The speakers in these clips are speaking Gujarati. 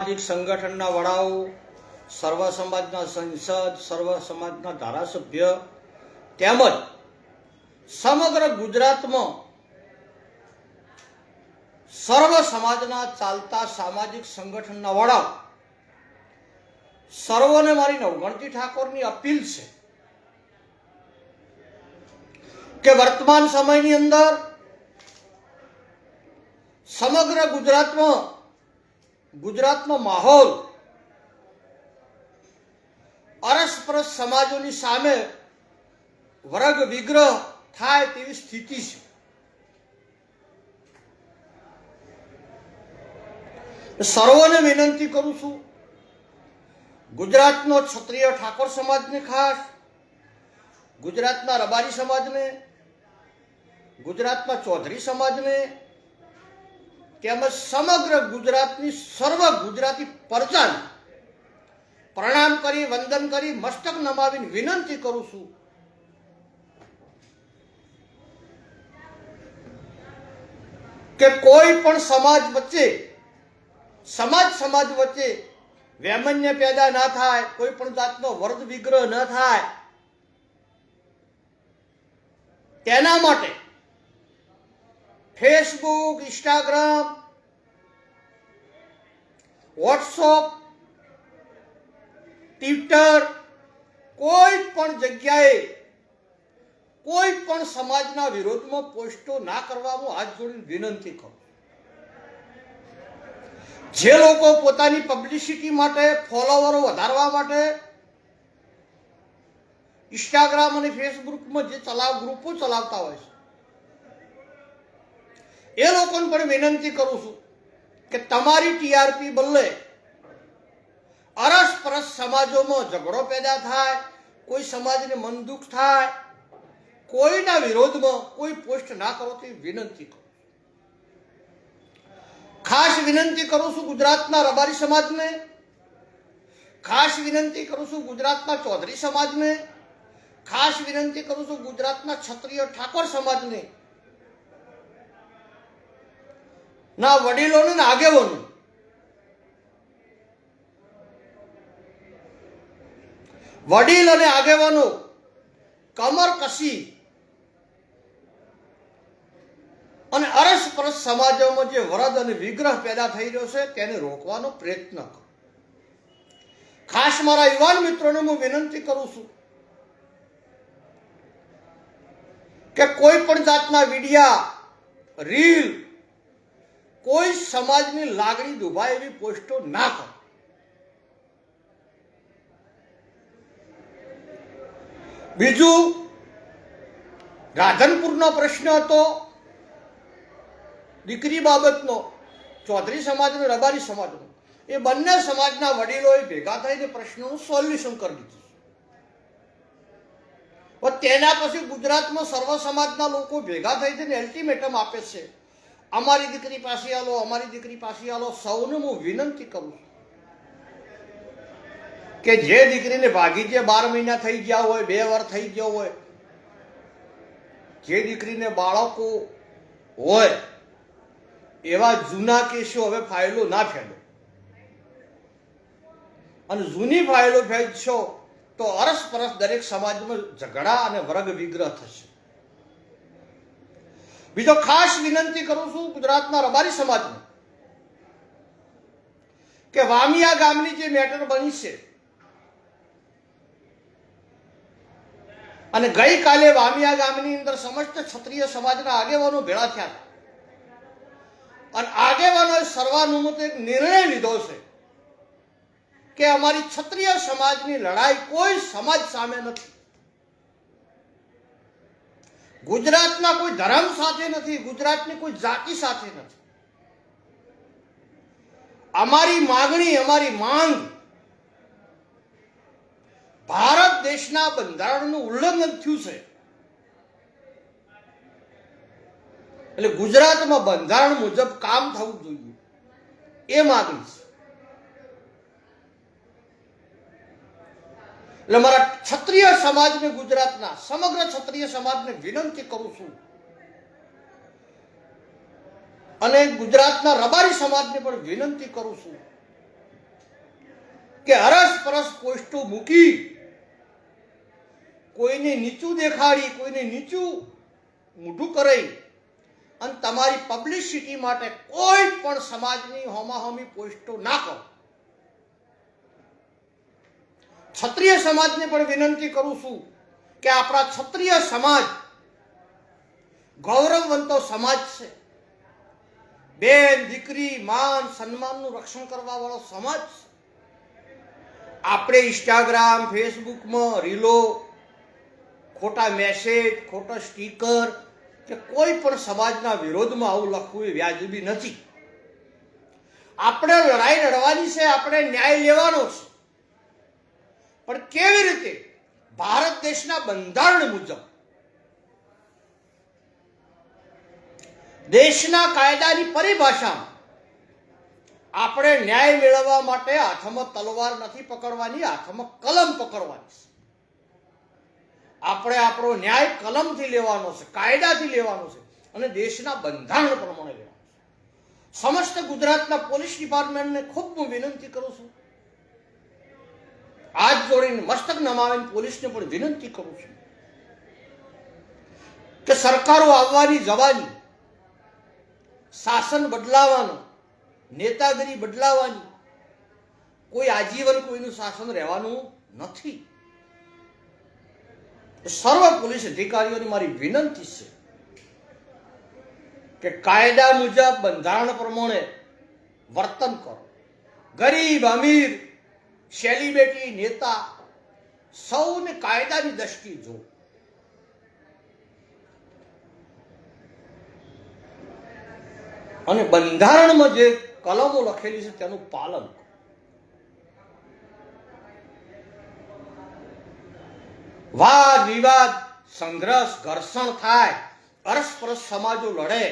સામાજિક સંગઠનના વડાઓ, સર્વ સમાજના સંસદ, સર્વ સમાજના ધારાસભ્ય તેમજ સમગ્ર ગુજરાતમાં સર્વ સમાજના ચાલતા સામાજિક સંગઠનના વડાઓ સર્વોને મારી નવગણતી ઠાકોરની અપીલ છે કે વર્તમાન સમયની અંદર સમગ્ર ગુજરાતનો માહોલ અરસપરસ સમાજોની સામે વર્ગ વિગ્રહ થાય તેવી સ્થિતિ છે. સર્વોને વિનંતી કરું છું, ગુજરાતનો ક્ષત્રિય ઠાકોર સમાજને, ખાસ ગુજરાતના રબારી સમાજને, ગુજરાતના ચૌધરી સમાજને તેમજ સમગ્ર ગુજરાતની સર્વ ગુજરાતી પ્રજાને પ્રણામ કરી, વંદન કરી, મસ્તક નમાવીને વિનંતી કરું છું કે કોઈ પણ સમાજ વચ્ચે વૈમન્ય પેદા ના થાય, કોઈ પણ જાતનો વર્ગ વિગ્રહ ન થાય, તેના માટે ફેસબુક, ઇન્સ્ટાગ્રામ, વોટ્સઅપ, ટ્વિટર, કોઈ પણ જગ્યાએ કોઈ પણ સમાજના વિરોધમાં પોસ્ટો ના કરવામાં હાથ જોડીને વિનંતી કરું. જે લોકો પોતાની પબ્લિસિટી માટે, ફોલોવરો વધારવા માટે ઇન્સ્ટાગ્રામ અને ફેસબુકમાં જે ગ્રુપો ચલાવતા હોય છે, એ લોકોને પણ વિનંતી કરું છું કે તમારી ટીઆરપી બદલે અરસપરસ સમાજોમાં ઝઘડો પેદા થાય, કોઈ સમાજને મન દુઃખ થાય, કોઈના વિરોધમાં કોઈ પોસ્ટ ના કરો તેવી વિનંતી કરું. ખાસ વિનંતી કરું છું ગુજરાતના રબારી સમાજને, ખાસ વિનંતી કરું છું ગુજરાતના ચૌધરી સમાજને, ખાસ વિનંતી કરું છું ગુજરાતના ક્ષત્રિય ઠાકોર સમાજને, ના વડીલોને ને આગેવાનો, વડીલ અને આગેવાનો કમર કસી અને અરસપરસ સમાજોમાં જે વરદ અને વિગ્રહ પેદા થઈ રહ્યો છે તેને રોકવાનો પ્રયત્ન કરો. ખાસ મારા યુવાન મિત્રોને હું વિનંતી કરું છું કે કોઈ પણ જાતના વિડિયા, રીલ, કોઈ સમાજની લાગણી દુભાય એવી પોસ્ટો ના કરો. બીજું, રાધનપુરનો પ્રશ્ન હતો દીકરી બાબતનો, ચૌધરી સમાજ અને રબારી સમાજનો, એ બંને સમાજના વડીલોએ ભેગા થઈને પ્રશ્નોનું સોલ્યુશન કરી દીધું. તેના પછી ગુજરાતમાં સર્વ સમાજના લોકો ભેગા થઈને અલ્ટિમેટમ આપે છે, અમારી દીકરી પાસે આલો, અમારી દીકરી પાસે આલો. સૌને હું વિનંતી કરું છું કે જે દીકરીને ભાગી જે 12 મહિના થઈ ગયા હોય, 2 વર્ષ થઈ ગયો હોય, જે દીકરીને બાળકો હોય, એવા જૂના કેસો હવે ફાઇલો ના ફેલો, અને જૂની ફાઇલો ફેંચશો તો અરસપરસ દરેક સમાજમાં ઝઘડા અને વર્ગ વિગ્રહ થશે. બીજો ખાસ વિનંતી કરું છું ગુજરાતના રબારી સમાજને કે વામિયા ગામની જે મેટર બની છે, અને ગઈકાલે વામિયા ગામની અંદર સમસ્ત ક્ષત્રિય સમાજના આગેવાનો ભેળા થયા અને આગેવાનોએ સર્વાનુમતે એક નિર્ણય લીધો છે કે અમારી ક્ષત્રિય સમાજની લડાઈ કોઈ સમાજ સામે નથી, ગુજરાતના કોઈ ધર્મ સાથે નથી, ગુજરાતની કોઈ જાતિ સાથે નથી. અમારી માગણી, અમારી માંગ ભારત દેશના બંધારણનું ઉલ્લંઘન થયું છે, એટલે ગુજરાતમાં બંધારણ મુજબ કામ થવું જોઈએ, એ માગણી છે. એટલે મારા ક્ષત્રિય સમાજને, ગુજરાતના સમગ્ર ક્ષત્રિય સમાજને વિનંતી કરું છું અને ગુજરાતના રબારી સમાજને પણ વિનંતી કરું છું કે અરસપરસ પોસ્ટો મૂકી કોઈને નીચું દેખાડી, કોઈને નીચું મોઢું કરાઈ અને તમારી પબ્લિસિટી માટે કોઈ પણ સમાજની હોમાહોમી પોસ્ટો ના કરો. ક્ષત્રિય સમાજને પણ વિનંતી કરું છું કે આપણા ક્ષત્રિય સમાજ ગૌરવવંતો સમાજ છે. બેન દીકરી માન સન્માનનું રક્ષણ કરવા વાળો સમાજ છે. આપણે ઇન્સ્ટાગ્રામ ફેસબુકમાં રીલો, ખોટા મેસેજ, ખોટા સ્ટીકર કે કોઈ પણ સમાજના વિરોધમાં આવું લખવું એ વ્યાજબી નથી. આપણે લડાઈ લડવાની છે, આપણે ન્યાય લેવાનો છે, પણ કેવી રીતે? ભારત દેશના બંધારણ મુજબ, દેશના કાયદાની પરિભાષામાં આપણે ન્યાય મેળવવા માટે હાથમાં તલવાર નથી પકડવાની, હાથમાં કલમ પકડવાની છે. આપણે આપણો ન્યાય કલમથી લેવાનો છે, કાયદાથી લેવાનો છે અને દેશના બંધારણ પ્રમાણે લેવાનો છે. સમસ્ત ગુજરાતના પોલીસ ડિપાર્ટમેન્ટને ખૂબ હું વિનંતી કરું છું, હાથ જોડીને મસ્તક નમાવીને પોલીસને પણ વિનંતી કરું છું કે સરકારો આવવાની જવાની, શાસન બદલાવાનું, નેતાગીરી બદલાવાની, કોઈ આજીવન કોઈનું શાસન રહેવાનું નથી. સર્વ પોલીસ અધિકારીઓની મારી વિનંતી છે કે કાયદા મુજબ બંધારણ પ્રમાણે વર્તન કરો. ગરીબ અમીર, સેલિબ્રિટી, નેતા સૌને કાયદાની દ્રષ્ટિએ જો. અને બંધારણમાં જે કલમો લખેલી છે તેનું પાલન કરો. વાદ વિવાદ, સંઘર્ષ, ઘર્ષણ થાય, અરસપરસ સમાજો લડે,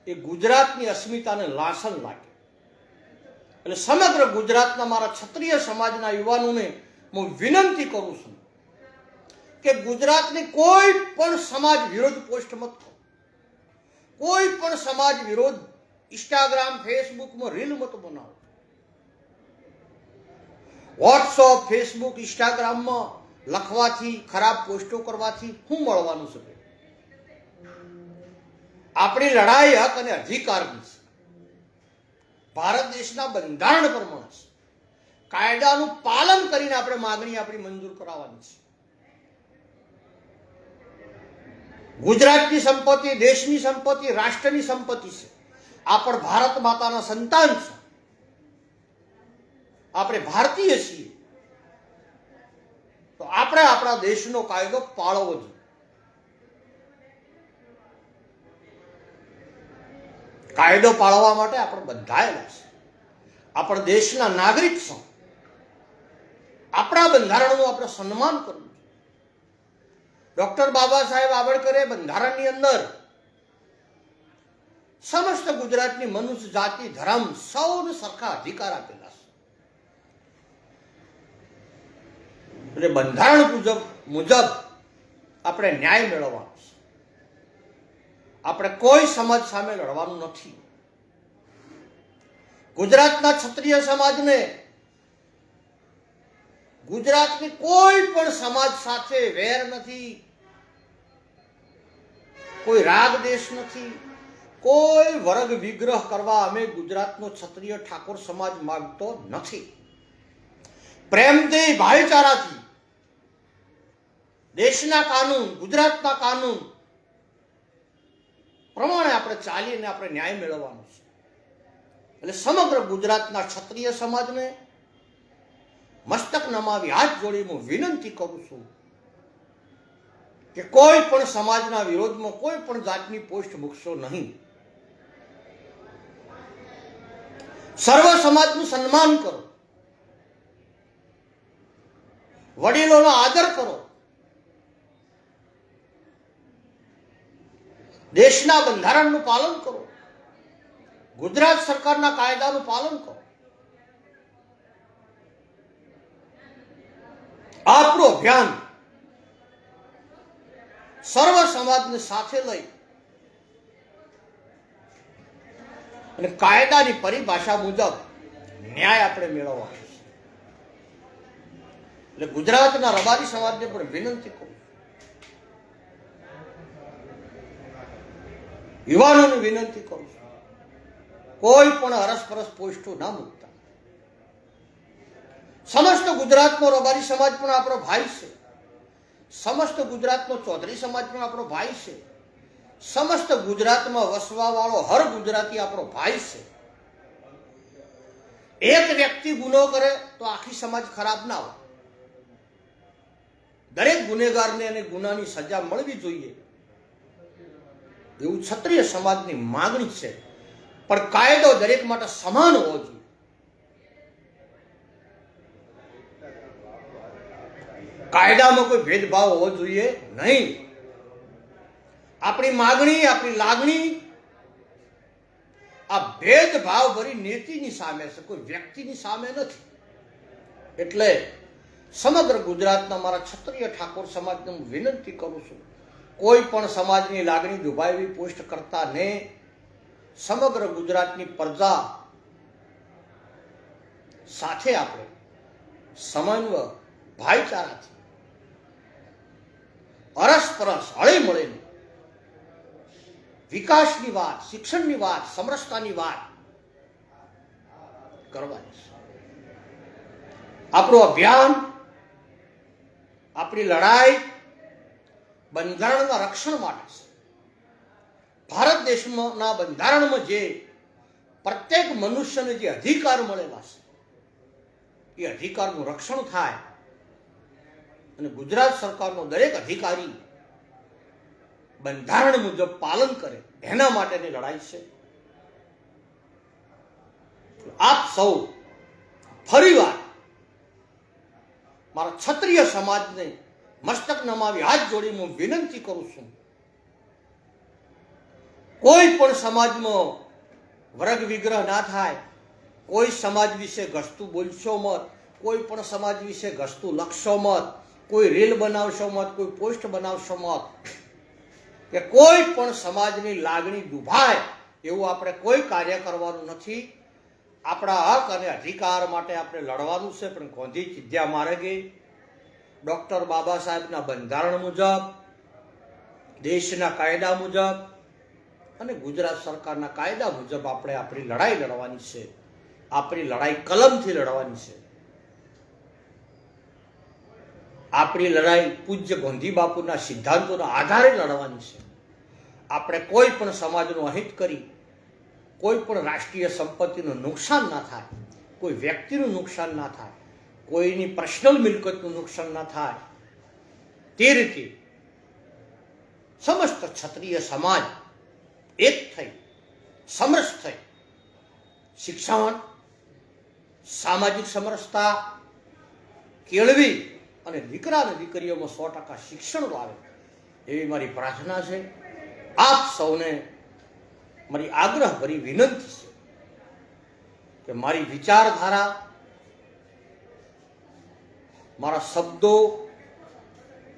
એ ગુજરાતની અસ્મિતાને લાંછન લાગે. એટલે સમગ્ર ગુજરાતના મારા ક્ષત્રિય સમાજના યુવાનોને હું વિનંતી કરું છું કે ગુજરાતની કોઈ પણ સમાજ વિરોધ પોસ્ટ મત કરો, કોઈ પણ સમાજ વિરોધ ઇન્સ્ટાગ્રામ ફેસબુકમાં રીલ મત બનાવો. વોટ્સઅપ ફેસબુક ઇન્સ્ટાગ્રામમાં લખવાથી, ખરાબ પોસ્ટો કરવાથી શું મળવાનું છે? આપણી લડાઈ હક અને અધિકારની છે. ભારત દેશના બંધારણ પ્રમાણે છે. કાયદાનું પાલન કરીને આપણે માગણી આપણી મંજૂર કરાવવાની છે. ગુજરાતની સંપત્તિ, દેશની સંપત્તિ, રાષ્ટ્રની સંપત્તિ છે. આપણે ભારત માતાના સંતાન છે. આપણે ભારતીય છીએ તો આપણે આપણા દેશનો કાયદો પાળવો જોઈએ. કાયદો પાળવા માટે આપણે બંધાયેલા છે. આપણા દેશના નાગરિક છો. આપણા બંધારણનું આપણે સન્માન કરવું. ડોક્ટર બાબા સાહેબ આંબેડકરે બંધારણની અંદર સમસ્ત ગુજરાતની મનુષ્ય જાતિ, ધર્મ સૌને સરખા અધિકાર આપેલા છે. એટલે બંધારણ મુજબ આપણે ન્યાય મેળવવાનો છે. આપણે કોઈ સમાજ સામે લડવાનું નથી. ગુજરાતના ક્ષત્રિય સમાજને ગુજરાતની કોઈ પણ સમાજ સાથે વેર નથી, કોઈ રાગ દેશ નથી, કોઈ વર્ગ વિગ્રહ કરવા અમે ગુજરાતનો ક્ષત્રિય ઠાકોર સમાજ માંગતો નથી. પ્રેમથી, ભાઈચારાથી દેશના કાનૂન, ગુજરાતના કાનૂન પ્રમાણે આપણે ચાલીને આપણે ન્યાય મેળવવાનો છે. એટલે સમગ્ર ગુજરાતના ક્ષત્રિય સમાજને મસ્તક નમાવી હાથ જોડી હું વિનંતી કરું છું કે કોઈ પણ સમાજના વિરોધમાં કોઈ પણ જાતની પોસ્ટ મૂકશો નહીં. સર્વ સમાજનું સન્માન કરો, વડીલોનો આદર કરો, દેશના બંધારણનું પાલન કરો, ગુજરાત સરકારના કાયદાનું પાલન કરો. આપણું અભિયાન સર્વ સમાજને સાથે લઈ અને કાયદાની પરિભાષા મુજબ ન્યાય આપણે મેળવવાનો છે. એટલે ગુજરાતના રબારી સમાજને પણ વિનંતી કરું, યુવાનોને વિનંતી કરું છું, કોઈ પણ અરસપરસ પોસ્ટો ના મૂકતા. સમસ્ત ગુજરાતનો રબારી સમાજ પણ આપણો ભાઈ છે, સમસ્ત ગુજરાતનો ચૌધરી સમાજ પણ આપણો ભાઈ છે, સમસ્ત ગુજરાતમાં વસવા વાળો હર ગુજરાતી આપણો ભાઈ છે. એક વ્યક્તિ ગુનો કરે તો આખી સમાજ ખરાબ ના હોય. દરેક ગુનેગારને અને ગુનાની સજા મળવી જોઈએ એવું ક્ષત્રિય સમાજની માંગણી છે. પણ કાયદો દરેક માટે સમાન હોવો જોઈએ. કાયદામાં કોઈ ભેદભાવ હોવો જોઈએ નહીં. આપણી માંગણી, આપણી લાગણી આ ભેદભાવ ભરી નીતિની સામે છે, કોઈ વ્યક્તિની સામે નથી. એટલે સમગ્ર ગુજરાતના મારા ક્ષત્રિય ઠાકોર સમાજને હું વિનંતી કરું છું, કોઈ પણ સમાજની લાગણી દુભાવી પોસ્ટ કરતા ને સમગ્ર ગુજરાતની પ્રજા સાથે આપણે સમન્વય ભાઈચારાથી અરસપરસ હળી મળીને વિકાસની વાત, શિક્ષણની વાત, સમરસતાની વાત કરવાની છે. આપણું અભિયાન, આપણી લડાઈ બંધારણના રક્ષણ માટે છે. ભારત દેશના બંધારણમાં જે પ્રત્યેક મનુષ્યને જે અધિકાર મળેલા છે એ અધિકારનું રક્ષણ થાય અને ગુજરાત સરકારનો દરેક અધિકારી બંધારણ મુજબ પાલન કરે એના માટેની લડાઈ છે. આપ સૌ ફરીવાર મારા ક્ષત્રિય સમાજને મસ્તક નમાવી હાથ જોડી હું વિનંતી કરું છું, કોઈ પણ સમાજમાં વર્ગ વિગ્રહ ના થાય, કોઈ સમાજ વિશે ઘસતું બોલશો મત, કોઈ પણ સમાજ વિશે ઘસતું લખશો મત, કોઈ રીલ બનાવશો મત, કોઈ પોસ્ટ બનાવશો મત, કે કોઈ પણ સમાજની લાગણી દુભાય એવું આપણે કોઈ કાર્ય કરવાનું નથી. આપણા હક અને અધિકાર માટે આપણે લડવાનું છે, પણ ગાંધી ચિંધ્યા માર્ગે ડોક્ટર બાબા સાહેબના બંધારણ મુજબ, દેશના કાયદા મુજબ અને ગુજરાત સરકારના કાયદા મુજબ આપણે આપણી લડાઈ લડવાની છે. આપણી લડાઈ કલમથી લડવાની છે. આપણી લડાઈ પૂજ્ય ગાંધી બાપુના સિદ્ધાંતોના આધારે લડવાની છે. આપણે કોઈ પણ સમાજનું અહિત કરી કોઈ પણ રાષ્ટ્રીય સંપત્તિનું નુકસાન ના થાય, કોઈ વ્યક્તિનું નુકસાન ના થાય, કોઈની પર્સનલ મિલકતનું નુકસાન ના થાય, તે રીતે સમસ્ત ક્ષત્રિય સમાજ એક થઈ સમરસ થઈ શિક્ષણ, સામાજિક સમરસતા કેળવી અને દીકરા અને દીકરીઓમાં 100% શિક્ષણ લાવે એવી મારી પ્રાર્થના છે. આપ સૌને મારી આગ્રહ ભરી વિનંતી છે કે મારી વિચારધારા, મારા શબ્દો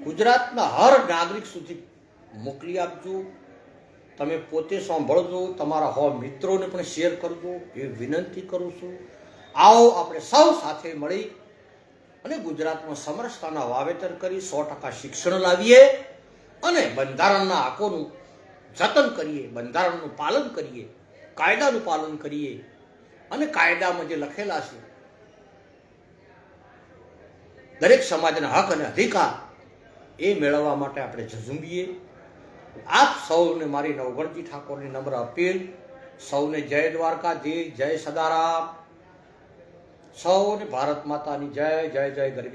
ગુજરાતના હર નાગરિક સુધી મોકલી આપજો. તમે પોતે સાંભળજો, તમારા મિત્રોને પણ શેર કરજો એ વિનંતી કરું છું. આવો આપણે સૌ સાથે મળી અને ગુજરાતમાં સમરસતાના વાવેતર કરી 100% શિક્ષણ લાવીએ અને બંધારણના હકોનું જતન કરીએ, બંધારણનું પાલન કરીએ, કાયદાનું પાલન કરીએ અને કાયદામાં જે લખેલા છે દરેક સમાજના હક અને અધિકાર એ મેળવવા માટે આપણે ઝઝુંબીએ. આપ સૌને મારી નવગણજી ઠાકોરની નમ્ર અપીલ. સૌને જય દ્વારકાધીશ, જય સદારામ, સૌને ભારત માતાની જય જય જય ગરવી.